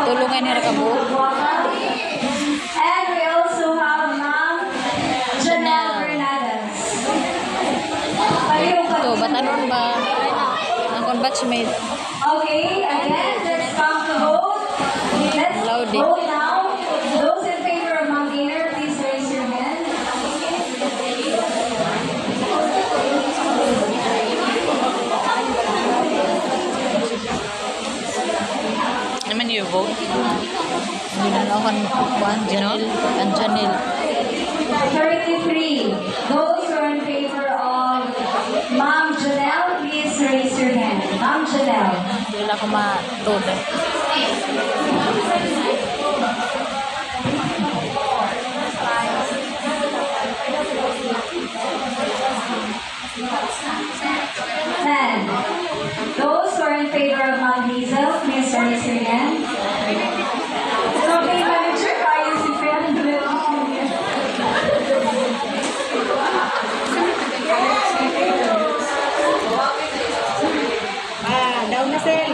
Tulungan nila ka buo. And we also have Ma'am Janelle Bernales. Ito, batanon ba? Ang batchmate. Okay, again, let's come to vote. Let's vote now. Those in favor of Ma'am Gaynor, please raise your hand. Naman you vote? Hindi na ako ang Janil. 33. Those who are in favor of Ma'am Janelle, please raise your hand. Ma'am Janelle. Hindi lang ako matuto. Those who are in favor of Ma'am Hazel, please raise your hand. Okay, manager, kaya si Fernando. Down na sel.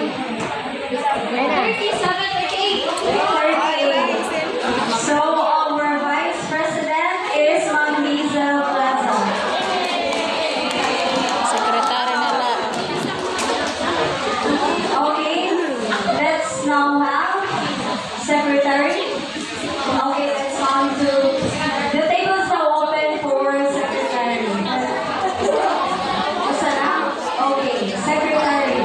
37, 38. So, our Vice President is Ma'am Hazel Plaza. Sekretary nila. Okay, let's now have Secretary. Okay, let's on to the tables now open for Secretary. Okay, Secretary.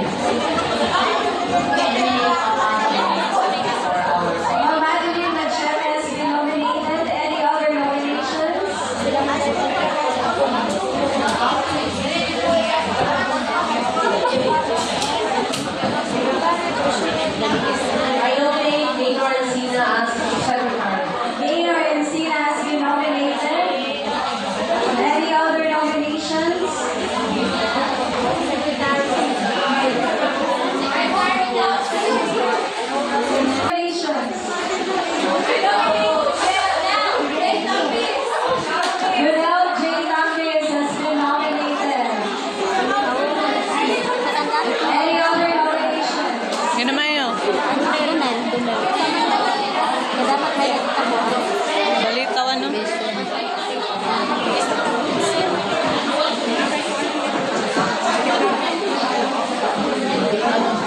Madeline Machete has been nominated. Any other nominations? I nominate Gaynor Encina as Secretary. Gaynor Encina has been nominated. Any other nominations? Yunel J. Lampez has been nominated. Any other nominations? Yun naman yun. Balita ka, no?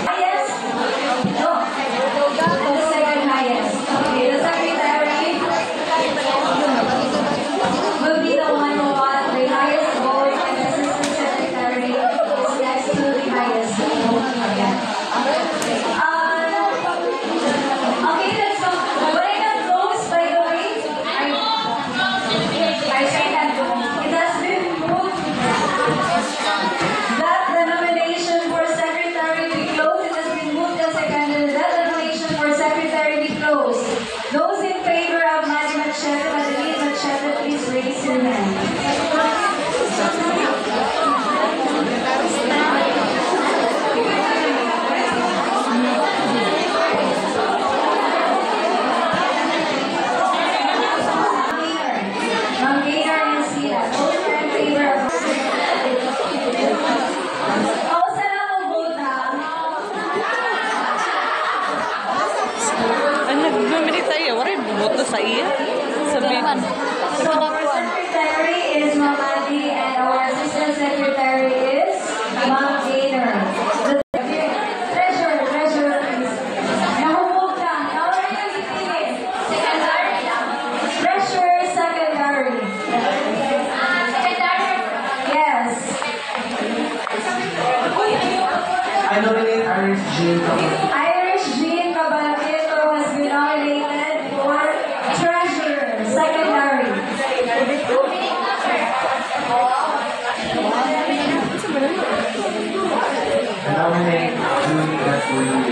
Highest? No. The second highest. Okay, the secretary will be the one who got the highest vote, and the assistant secretary is next to the highest vote again. Okay, let's go. But I got those, by the way. I say that it has been moved that the nomination for secretary be closed. It has been moved and seconded that the nomination for secretary be closed. Those in favor of Madeline Machete, please raise your hand. Ma'am Gaynor and Sina, those who are in favor of saan ako vote ha? Ano, nag-nominate tayo. Wala yung bumoto sa iya. Sabihin. Secretary is Ma'am Adi and our assistant secretary is Ma'am Gaynor. Treasurer, please. Nahubog ka. Nawala yung ipili. Secretary. Treasurer, secretary. Secretary? Yes. I nominate Irish Jean Caballero. Irish Jean Caballero has been nominated for treasurer, secretary. I nominate Julie F. Williams.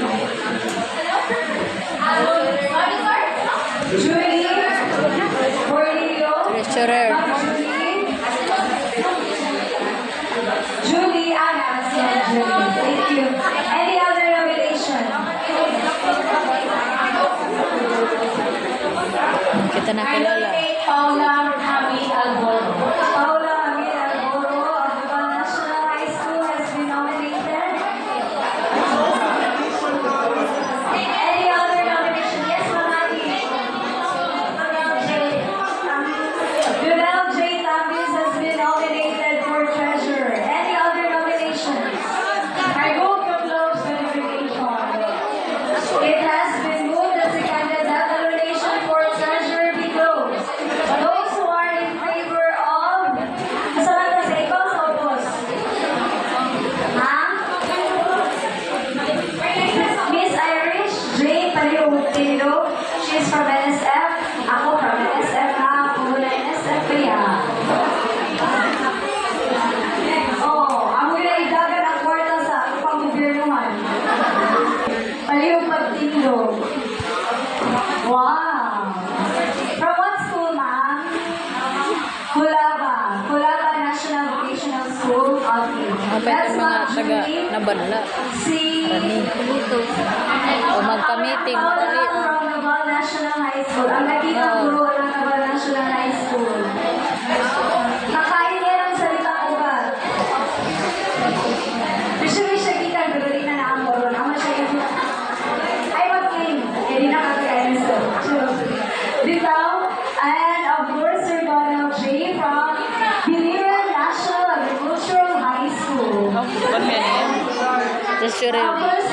Julie Cornelio. Treasurer. Julie Anas. Julie. Thank you. Any other nomination? Kita na kilala. Paula Javi Alboro. Paula Javi Alboro of the National High School has been nominated. Any other nominations? Martino. She's from NSF. Ako from NSF na. Ako na NSF kaya. Oh, ako na idagan ang kwarta sa pang-gobyernuhan. Palihog pagtindog. Wow! From what school, ma'am? Kulaba National Vocational School. Okay. Mabait That's ang mga not taga Julie. nabanla. Si O magka-meeting, Paula madali. from Naval National High School. Ang naging guro ng Naval National High School. Nakain niya ng salitang ugat. Usually siya kita, pero di na naamor. Naman siya yung... Ay, mag-claim. Eh, di na kakakain sa... Dito, and of course, Sir Donald J. from Biliran National Agricultural High School. Ano yan? Just sure Of course,